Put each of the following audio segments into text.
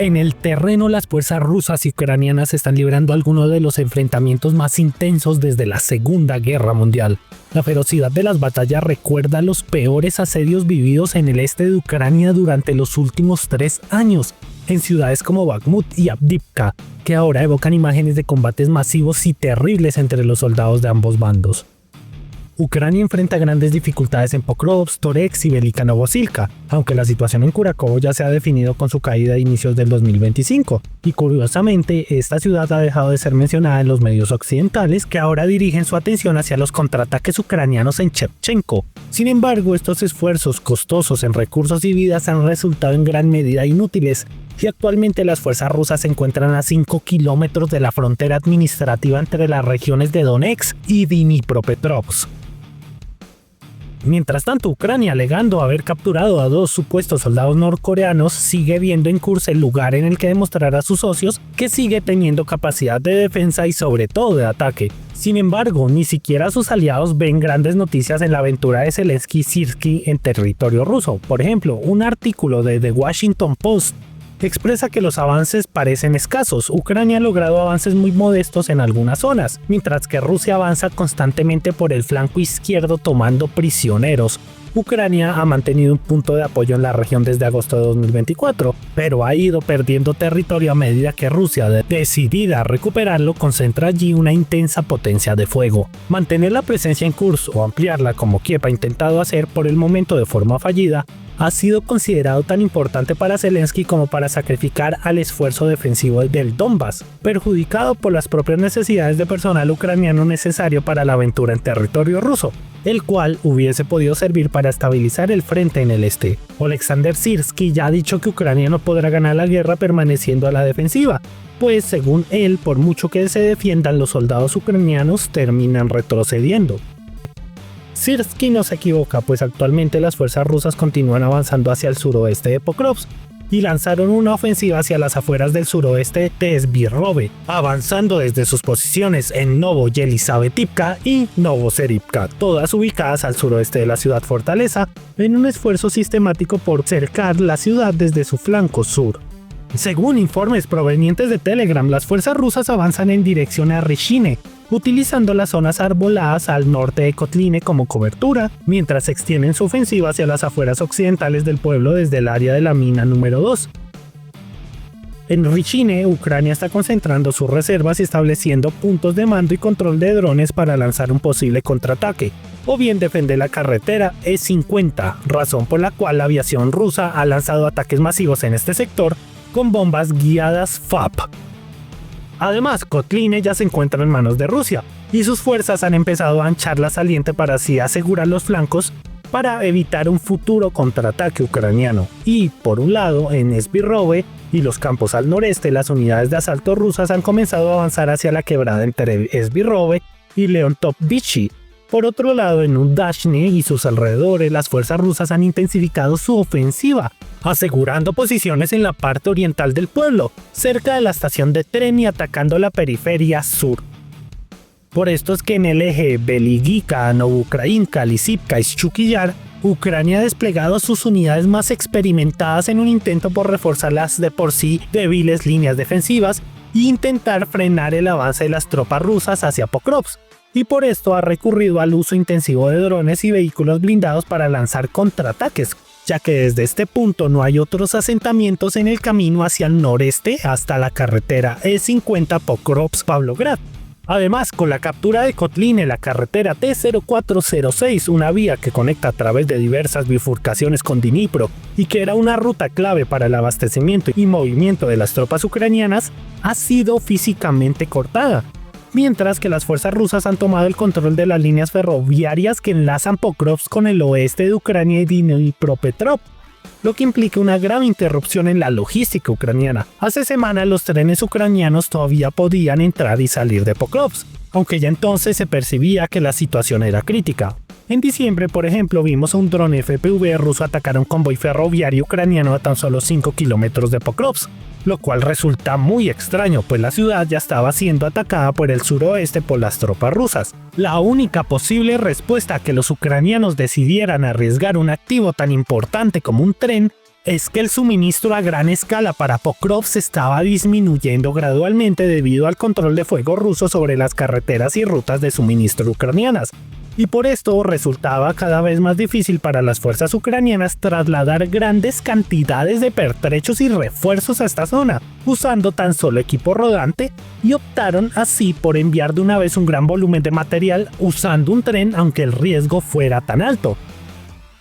En el terreno, las fuerzas rusas y ucranianas están librando algunos de los enfrentamientos más intensos desde la Segunda Guerra Mundial. La ferocidad de las batallas recuerda los peores asedios vividos en el este de Ucrania durante los últimos 3 años, en ciudades como Bakhmut y Avdiivka, que ahora evocan imágenes de combates masivos y terribles entre los soldados de ambos bandos. Ucrania enfrenta grandes dificultades en Pokrovsk, Toretsk y Velika Novosilka, aunque la situación en Kurakovo ya se ha definido con su caída a inicios del 2025, y curiosamente esta ciudad ha dejado de ser mencionada en los medios occidentales, que ahora dirigen su atención hacia los contraataques ucranianos en Shevchenko. Sin embargo, estos esfuerzos costosos en recursos y vidas han resultado en gran medida inútiles, y actualmente las fuerzas rusas se encuentran a 5 kilómetros de la frontera administrativa entre las regiones de Donetsk y Dnipropetrovsk. Mientras tanto, Ucrania, alegando haber capturado a 2 supuestos soldados norcoreanos, sigue viendo en curso el lugar en el que demostrará a sus socios que sigue teniendo capacidad de defensa y sobre todo de ataque. Sin embargo, ni siquiera sus aliados ven grandes noticias en la aventura de Zelensky y Syrskyi en territorio ruso. Por ejemplo, un artículo de The Washington Post expresa que los avances parecen escasos. Ucrania ha logrado avances muy modestos en algunas zonas, mientras que Rusia avanza constantemente por el flanco izquierdo tomando prisioneros. Ucrania ha mantenido un punto de apoyo en la región desde agosto de 2024, pero ha ido perdiendo territorio a medida que Rusia, decidida a recuperarlo, concentra allí una intensa potencia de fuego. Mantener la presencia en Kursk o ampliarla como Kiev ha intentado hacer por el momento de forma fallida, ha sido considerado tan importante para Zelensky como para sacrificar al esfuerzo defensivo del Donbass, perjudicado por las propias necesidades de personal ucraniano necesario para la aventura en territorio ruso, el cual hubiese podido servir para estabilizar el frente en el este. Oleksandr Syrskyi ya ha dicho que Ucrania no podrá ganar la guerra permaneciendo a la defensiva, pues según él, por mucho que se defiendan, los soldados ucranianos terminan retrocediendo. Syrskyi no se equivoca, pues actualmente las fuerzas rusas continúan avanzando hacia el suroeste de Pokrovsk y lanzaron una ofensiva hacia las afueras del suroeste de Svirove, avanzando desde sus posiciones en Novoyelizavetivka y Novoserivka, todas ubicadas al suroeste de la ciudad fortaleza, en un esfuerzo sistemático por cercar la ciudad desde su flanco sur. Según informes provenientes de Telegram, las fuerzas rusas avanzan en dirección a Rishine, utilizando las zonas arboladas al norte de Kotline como cobertura, mientras extienden su ofensiva hacia las afueras occidentales del pueblo desde el área de la mina número 2. En Rishine, Ucrania está concentrando sus reservas y estableciendo puntos de mando y control de drones para lanzar un posible contraataque, o bien defender la carretera E50, razón por la cual la aviación rusa ha lanzado ataques masivos en este sector con bombas guiadas FAP. Además, Kotline ya se encuentra en manos de Rusia, y sus fuerzas han empezado a anchar la saliente para así asegurar los flancos para evitar un futuro contraataque ucraniano. Y, por un lado, en Svirove y los campos al noreste, las unidades de asalto rusas han comenzado a avanzar hacia la quebrada entre Svirove y Leontovichy. Por otro lado, en Udashne y sus alrededores, las fuerzas rusas han intensificado su ofensiva, asegurando posiciones en la parte oriental del pueblo, cerca de la estación de tren y atacando la periferia sur. Por esto es que en el eje Veligivka, Novukrainka, Lizivka y Shchukiyar, Ucrania ha desplegado sus unidades más experimentadas en un intento por reforzar las de por sí débiles líneas defensivas e intentar frenar el avance de las tropas rusas hacia Pokrovsk. Y por esto ha recurrido al uso intensivo de drones y vehículos blindados para lanzar contraataques, ya que desde este punto no hay otros asentamientos en el camino hacia el noreste hasta la carretera E50 Pokrovsk-Pavlograd. Además, con la captura de Kotline, la carretera T0406, una vía que conecta a través de diversas bifurcaciones con Dnipro y que era una ruta clave para el abastecimiento y movimiento de las tropas ucranianas, ha sido físicamente cortada, mientras que las fuerzas rusas han tomado el control de las líneas ferroviarias que enlazan Pokrovsk con el oeste de Ucrania y Dnipropetrovsk, lo que implica una grave interrupción en la logística ucraniana. Hace semanas los trenes ucranianos todavía podían entrar y salir de Pokrovsk, aunque ya entonces se percibía que la situación era crítica. En diciembre, por ejemplo, vimos a un dron FPV ruso atacar a un convoy ferroviario ucraniano a tan solo 5 kilómetros de Pokrovsk, lo cual resulta muy extraño, pues la ciudad ya estaba siendo atacada por el suroeste por las tropas rusas. La única posible respuesta a que los ucranianos decidieran arriesgar un activo tan importante como un tren es que el suministro a gran escala para Pokrovsk estaba disminuyendo gradualmente debido al control de fuego ruso sobre las carreteras y rutas de suministro ucranianas, y por esto resultaba cada vez más difícil para las fuerzas ucranianas trasladar grandes cantidades de pertrechos y refuerzos a esta zona, usando tan solo equipo rodante, y optaron así por enviar de una vez un gran volumen de material usando un tren aunque el riesgo fuera tan alto.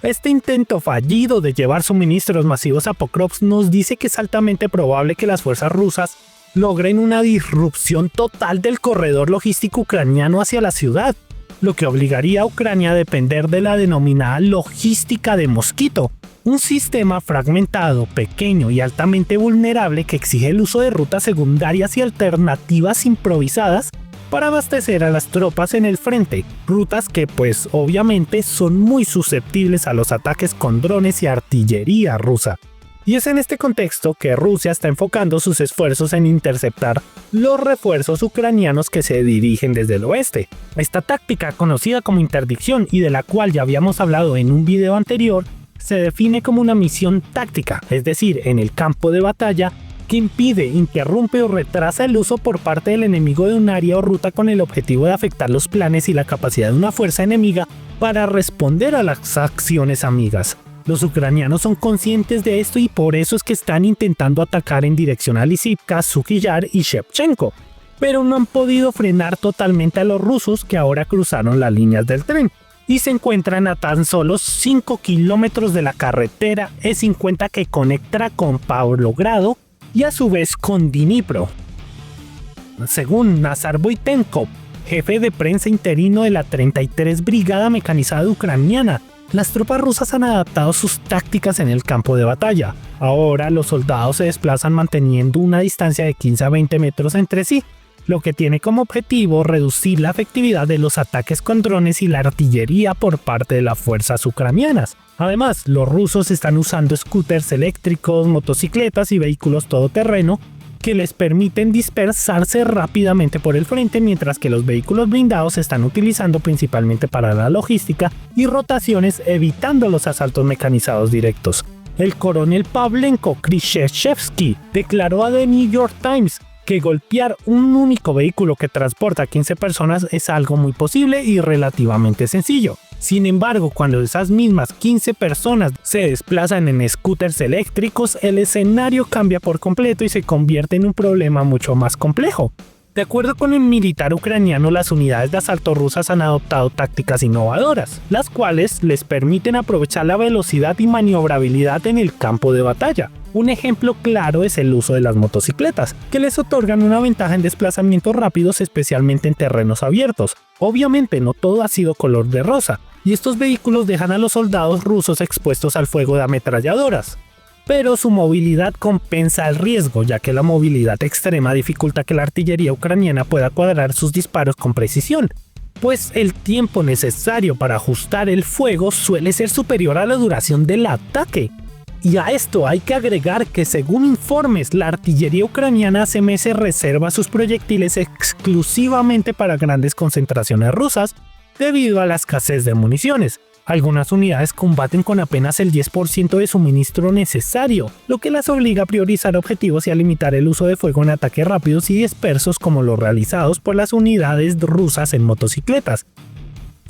Este intento fallido de llevar suministros masivos a Pokrovsk nos dice que es altamente probable que las fuerzas rusas logren una disrupción total del corredor logístico ucraniano hacia la ciudad, lo que obligaría a Ucrania a depender de la denominada logística de mosquito, un sistema fragmentado, pequeño y altamente vulnerable que exige el uso de rutas secundarias y alternativas improvisadas para abastecer a las tropas en el frente, rutas que pues obviamente son muy susceptibles a los ataques con drones y artillería rusa. Y es en este contexto que Rusia está enfocando sus esfuerzos en interceptar los refuerzos ucranianos que se dirigen desde el oeste. Esta táctica, conocida como interdicción y de la cual ya habíamos hablado en un video anterior, se define como una misión táctica, es decir, en el campo de batalla, que impide, interrumpe o retrasa el uso por parte del enemigo de un área o ruta con el objetivo de afectar los planes y la capacidad de una fuerza enemiga para responder a las acciones amigas. Los ucranianos son conscientes de esto y por eso es que están intentando atacar en dirección a Lizivka, Sukiyar y Shevchenko, pero no han podido frenar totalmente a los rusos que ahora cruzaron las líneas del tren y se encuentran a tan solo 5 kilómetros de la carretera E50 que conecta con Pavlogrado y a su vez con Dnipro. Según Nazar Voitenkov, jefe de prensa interino de la 33 Brigada Mecanizada Ucraniana, las tropas rusas han adaptado sus tácticas en el campo de batalla. Ahora los soldados se desplazan manteniendo una distancia de 15 a 20 metros entre sí, lo que tiene como objetivo reducir la efectividad de los ataques con drones y la artillería por parte de las fuerzas ucranianas. Además, los rusos están usando scooters eléctricos, motocicletas y vehículos todoterreno que les permiten dispersarse rápidamente por el frente, mientras que los vehículos blindados se están utilizando principalmente para la logística y rotaciones, evitando los asaltos mecanizados directos. El coronel Pavlenko Kryzhevsky declaró a The New York Times que golpear un único vehículo que transporta a 15 personas es algo muy posible y relativamente sencillo. Sin embargo, cuando esas mismas 15 personas se desplazan en scooters eléctricos, el escenario cambia por completo y se convierte en un problema mucho más complejo. De acuerdo con el militar ucraniano, las unidades de asalto rusas han adoptado tácticas innovadoras, las cuales les permiten aprovechar la velocidad y maniobrabilidad en el campo de batalla. Un ejemplo claro es el uso de las motocicletas, que les otorgan una ventaja en desplazamientos rápidos, especialmente en terrenos abiertos. Obviamente no todo ha sido color de rosa, y estos vehículos dejan a los soldados rusos expuestos al fuego de ametralladoras. Pero su movilidad compensa el riesgo, ya que la movilidad extrema dificulta que la artillería ucraniana pueda cuadrar sus disparos con precisión, pues el tiempo necesario para ajustar el fuego suele ser superior a la duración del ataque. Y a esto hay que agregar que, según informes, la artillería ucraniana hace meses reserva sus proyectiles exclusivamente para grandes concentraciones rusas debido a la escasez de municiones. Algunas unidades combaten con apenas el 10% de suministro necesario, lo que las obliga a priorizar objetivos y a limitar el uso de fuego en ataques rápidos y dispersos como los realizados por las unidades rusas en motocicletas.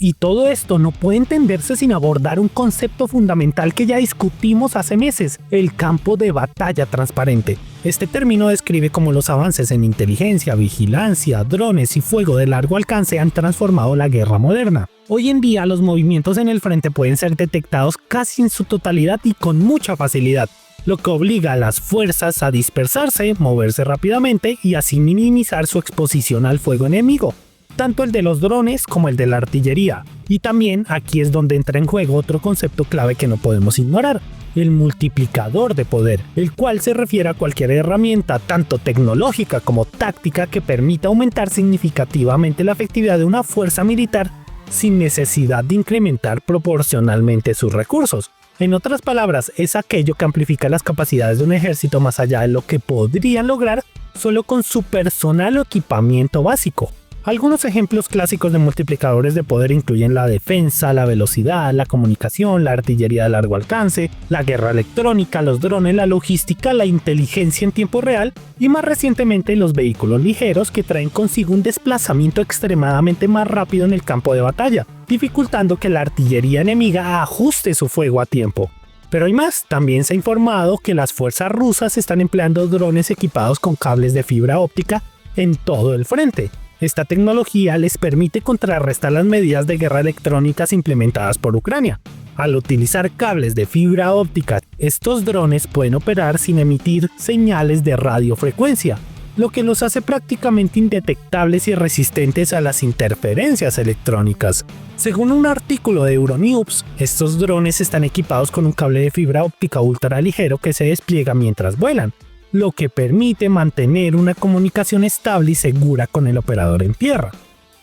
Y todo esto no puede entenderse sin abordar un concepto fundamental que ya discutimos hace meses: el campo de batalla transparente. Este término describe cómo los avances en inteligencia, vigilancia, drones y fuego de largo alcance han transformado la guerra moderna. Hoy en día los movimientos en el frente pueden ser detectados casi en su totalidad y con mucha facilidad, lo que obliga a las fuerzas a dispersarse, moverse rápidamente y así minimizar su exposición al fuego enemigo, tanto el de los drones como el de la artillería. Y también aquí es donde entra en juego otro concepto clave que no podemos ignorar: el multiplicador de poder, el cual se refiere a cualquier herramienta, tanto tecnológica como táctica, que permita aumentar significativamente la efectividad de una fuerza militar sin necesidad de incrementar proporcionalmente sus recursos. En otras palabras, es aquello que amplifica las capacidades de un ejército más allá de lo que podrían lograr solo con su personal o equipamiento básico. Algunos ejemplos clásicos de multiplicadores de poder incluyen la defensa, la velocidad, la comunicación, la artillería de largo alcance, la guerra electrónica, los drones, la logística, la inteligencia en tiempo real y más recientemente los vehículos ligeros que traen consigo un desplazamiento extremadamente más rápido en el campo de batalla, dificultando que la artillería enemiga ajuste su fuego a tiempo. Pero hay más, también se ha informado que las fuerzas rusas están empleando drones equipados con cables de fibra óptica en todo el frente. Esta tecnología les permite contrarrestar las medidas de guerra electrónicas implementadas por Ucrania. Al utilizar cables de fibra óptica, estos drones pueden operar sin emitir señales de radiofrecuencia, lo que los hace prácticamente indetectables y resistentes a las interferencias electrónicas. Según un artículo de Euronews, estos drones están equipados con un cable de fibra óptica ultra ligero que se despliega mientras vuelan, lo que permite mantener una comunicación estable y segura con el operador en tierra.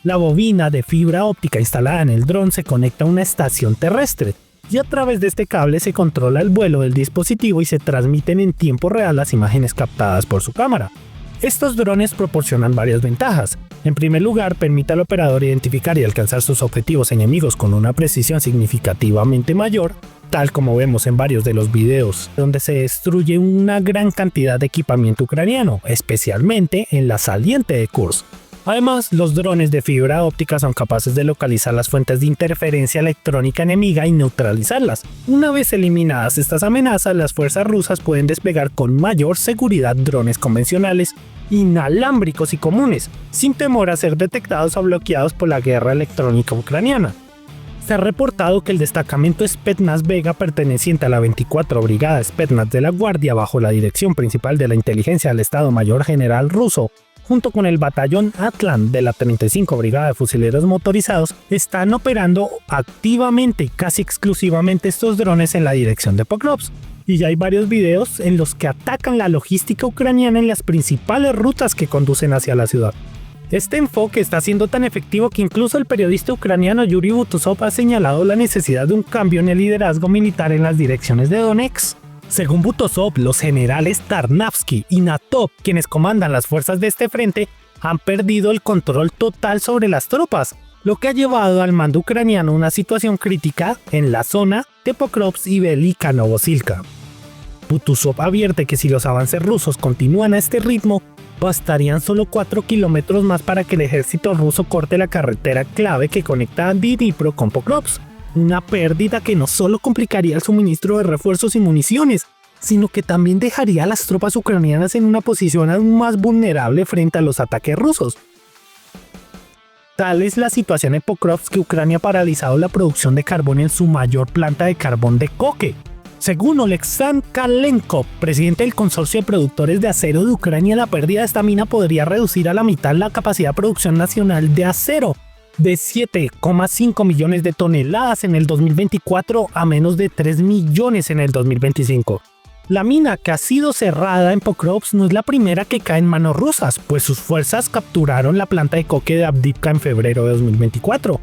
La bobina de fibra óptica instalada en el dron se conecta a una estación terrestre y a través de este cable se controla el vuelo del dispositivo y se transmiten en tiempo real las imágenes captadas por su cámara. Estos drones proporcionan varias ventajas. En primer lugar, permite al operador identificar y alcanzar sus objetivos enemigos con una precisión significativamente mayor, tal como vemos en varios de los videos donde se destruye una gran cantidad de equipamiento ucraniano, especialmente en la saliente de Kursk. Además, los drones de fibra óptica son capaces de localizar las fuentes de interferencia electrónica enemiga y neutralizarlas. Una vez eliminadas estas amenazas, las fuerzas rusas pueden desplegar con mayor seguridad drones convencionales, inalámbricos y comunes, sin temor a ser detectados o bloqueados por la guerra electrónica ucraniana. Se ha reportado que el destacamento Spetsnaz Vega, perteneciente a la 24 Brigada Spetsnaz de la Guardia bajo la dirección principal de la inteligencia del Estado Mayor General ruso, junto con el batallón Atlan de la 35 Brigada de Fusileros Motorizados, están operando activamente y casi exclusivamente estos drones en la dirección de Pokrovsk. Y ya hay varios videos en los que atacan la logística ucraniana en las principales rutas que conducen hacia la ciudad. Este enfoque está siendo tan efectivo que incluso el periodista ucraniano Yuri Butusov ha señalado la necesidad de un cambio en el liderazgo militar en las direcciones de Donetsk. Según Butusov, los generales Tarnavsky y Natov, quienes comandan las fuerzas de este frente, han perdido el control total sobre las tropas, lo que ha llevado al mando ucraniano a una situación crítica en la zona de Pokrovsk y Velika Novosilka. Butusov advierte que si los avances rusos continúan a este ritmo, bastarían solo 4 kilómetros más para que el ejército ruso corte la carretera clave que conecta a Dnipro con Pokrovsk. Una pérdida que no solo complicaría el suministro de refuerzos y municiones, sino que también dejaría a las tropas ucranianas en una posición aún más vulnerable frente a los ataques rusos. Tal es la situación en Pokrovsk que Ucrania ha paralizado la producción de carbón en su mayor planta de carbón de coque. Según Oleksandr Kalenkov, presidente del consorcio de productores de acero de Ucrania, la pérdida de esta mina podría reducir a la mitad la capacidad de producción nacional de acero, de 7,5 millones de toneladas en el 2024 a menos de 3 millones en el 2025. La mina, que ha sido cerrada en Pokrovsk, no es la primera que cae en manos rusas, pues sus fuerzas capturaron la planta de coque de Avdiivka en febrero de 2024.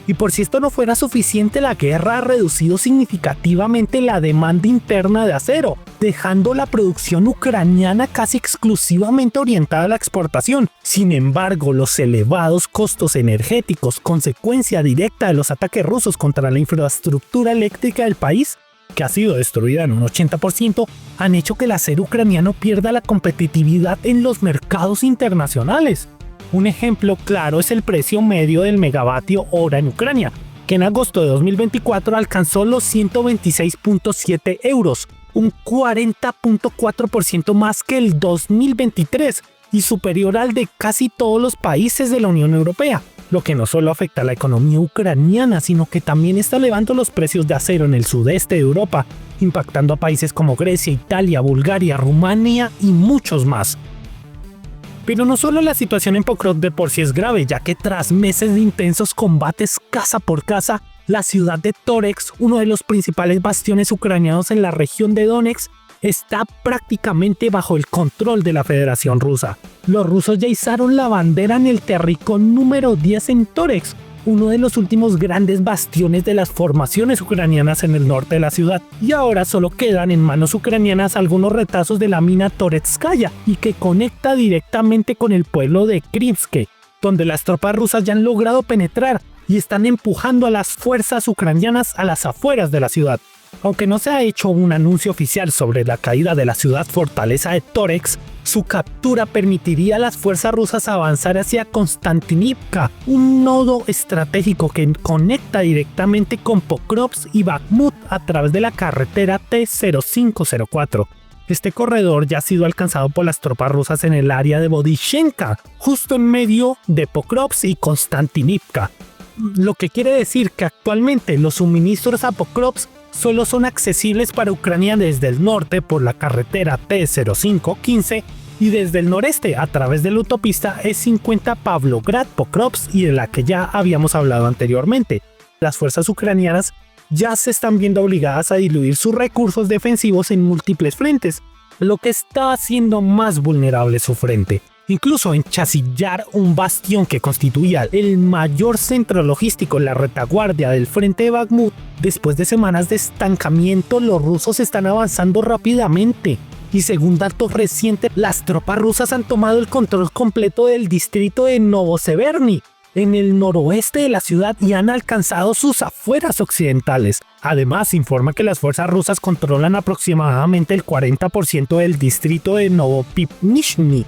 Y por si esto no fuera suficiente, la guerra ha reducido significativamente la demanda interna de acero, dejando la producción ucraniana casi exclusivamente orientada a la exportación. Sin embargo, los elevados costos energéticos, consecuencia directa de los ataques rusos contra la infraestructura eléctrica del país, que ha sido destruida en un 80%, han hecho que el acero ucraniano pierda la competitividad en los mercados internacionales. Un ejemplo claro es el precio medio del megavatio hora en Ucrania, que en agosto de 2024 alcanzó los 126.7 euros, un 40.4% más que el 2023 y superior al de casi todos los países de la Unión Europea, lo que no solo afecta a la economía ucraniana, sino que también está elevando los precios de acero en el sudeste de Europa, impactando a países como Grecia, Italia, Bulgaria, Rumania y muchos más. Pero no solo la situación en Pokrovsk de por sí es grave, ya que tras meses de intensos combates casa por casa, la ciudad de Toretsk, uno de los principales bastiones ucranianos en la región de Donetsk, está prácticamente bajo el control de la Federación Rusa. Los rusos ya izaron la bandera en el terricón número 10 en Toretsk, uno de los últimos grandes bastiones de las formaciones ucranianas en el norte de la ciudad, y ahora solo quedan en manos ucranianas algunos retazos de la mina Toretskaya y que conecta directamente con el pueblo de Krimske. donde las tropas rusas ya han logrado penetrar y están empujando a las fuerzas ucranianas a las afueras de la ciudad. Aunque no se ha hecho un anuncio oficial sobre la caída de la ciudad fortaleza de Toretsk, su captura permitiría a las fuerzas rusas avanzar hacia Konstantinivka, un nodo estratégico que conecta directamente con Pokrovsk y Bakhmut a través de la carretera T-0504. Este corredor ya ha sido alcanzado por las tropas rusas en el área de Bodichenka, justo en medio de Pokrovsk y Konstantinivka. Lo que quiere decir que actualmente los suministros a Pokrovsk solo son accesibles para Ucrania desde el norte por la carretera T-0515 y desde el noreste a través de la autopista E50 Pavlograd-Pokrovsk y de la que ya habíamos hablado anteriormente. Las fuerzas ucranianas ya se están viendo obligadas a diluir sus recursos defensivos en múltiples frentes, lo que está haciendo más vulnerable su frente. Incluso en Chasiv-Yar, un bastión que constituía el mayor centro logístico en la retaguardia del frente de Bakhmut, después de semanas de estancamiento, los rusos están avanzando rápidamente. Y según datos recientes, las tropas rusas han tomado el control completo del distrito de Novoseverny, en el noroeste de la ciudad, y han alcanzado sus afueras occidentales. Además, informa que las fuerzas rusas controlan aproximadamente el 40% del distrito de Novopipnishny.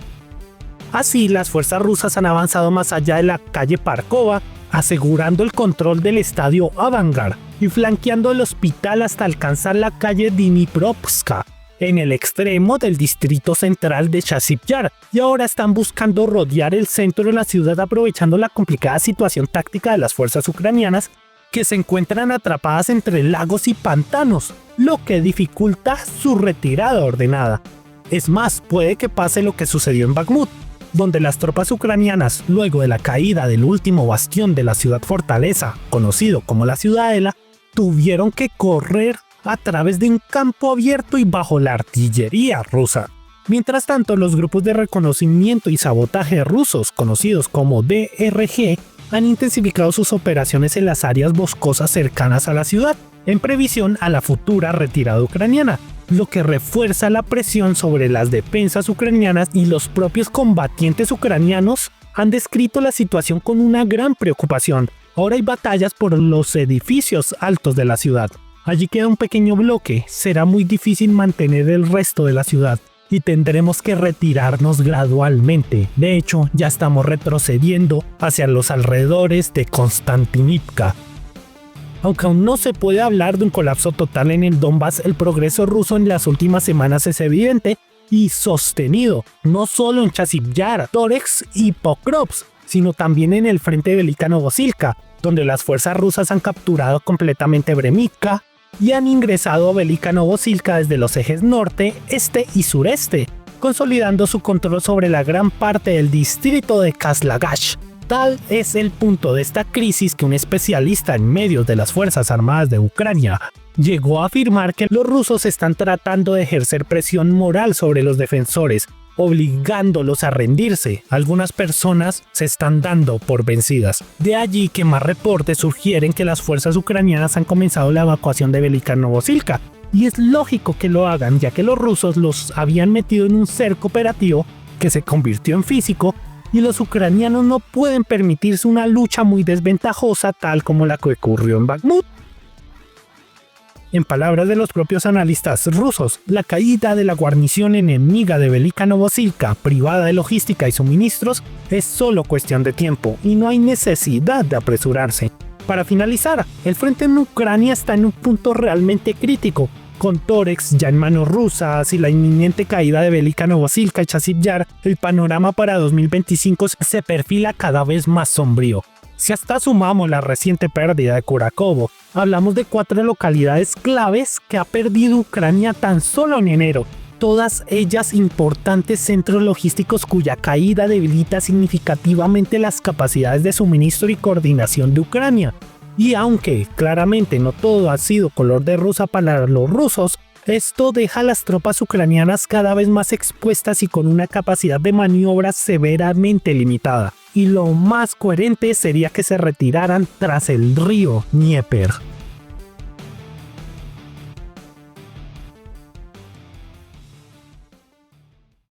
Así, las fuerzas rusas han avanzado más allá de la calle Parkova, asegurando el control del estadio Avangard y flanqueando el hospital hasta alcanzar la calle Dnipropetrovska, en el extremo del distrito central de Chasiv-Yar, y ahora están buscando rodear el centro de la ciudad aprovechando la complicada situación táctica de las fuerzas ucranianas que se encuentran atrapadas entre lagos y pantanos, lo que dificulta su retirada ordenada. Es más, puede que pase lo que sucedió en Bakhmut, donde las tropas ucranianas, luego de la caída del último bastión de la ciudad fortaleza, conocido como la Ciudadela, tuvieron que correr a través de un campo abierto y bajo la artillería rusa. Mientras tanto, los grupos de reconocimiento y sabotaje rusos, conocidos como DRG, han intensificado sus operaciones en las áreas boscosas cercanas a la ciudad, en previsión a la futura retirada ucraniana, lo que refuerza la presión sobre las defensas ucranianas, y los propios combatientes ucranianos han descrito la situación con una gran preocupación. Ahora hay batallas por los edificios altos de la ciudad. Allí queda un pequeño bloque, será muy difícil mantener el resto de la ciudad y tendremos que retirarnos gradualmente. De hecho, ya estamos retrocediendo hacia los alrededores de Konstantinivka. Aunque aún no se puede hablar de un colapso total en el Donbass, el progreso ruso en las últimas semanas es evidente y sostenido, no solo en Chasiv-Yar, Toretsk y Pokrovsk, sino también en el frente de Velika Novosilka, donde las fuerzas rusas han capturado completamente Bremivka y han ingresado a Velika Novosilka desde los ejes norte, este y sureste, consolidando su control sobre la gran parte del distrito de Kaslagash. Tal es el punto de esta crisis que un especialista en medios de las Fuerzas Armadas de Ucrania llegó a afirmar que los rusos están tratando de ejercer presión moral sobre los defensores, obligándolos a rendirse. Algunas personas se están dando por vencidas. De allí que más reportes sugieren que las fuerzas ucranianas han comenzado la evacuación de Velika Novosilka. Y es lógico que lo hagan, ya que los rusos los habían metido en un cerco operativo que se convirtió en físico, y los ucranianos no pueden permitirse una lucha muy desventajosa tal como la que ocurrió en Bakhmut. En palabras de los propios analistas rusos, la caída de la guarnición enemiga de Velika Novosilka, privada de logística y suministros, es solo cuestión de tiempo y no hay necesidad de apresurarse. Para finalizar, el frente en Ucrania está en un punto realmente crítico, con Toretsk ya en manos rusas y la inminente caída de Velika Novosilka y Chasiv-Yar, el panorama para 2025 se perfila cada vez más sombrío. Si hasta sumamos la reciente pérdida de Kurakovo, hablamos de 4 localidades claves que ha perdido Ucrania tan solo en enero, todas ellas importantes centros logísticos cuya caída debilita significativamente las capacidades de suministro y coordinación de Ucrania. Y aunque claramente no todo ha sido color de rosa para los rusos, esto deja a las tropas ucranianas cada vez más expuestas y con una capacidad de maniobra severamente limitada. Y lo más coherente sería que se retiraran tras el río Dnieper.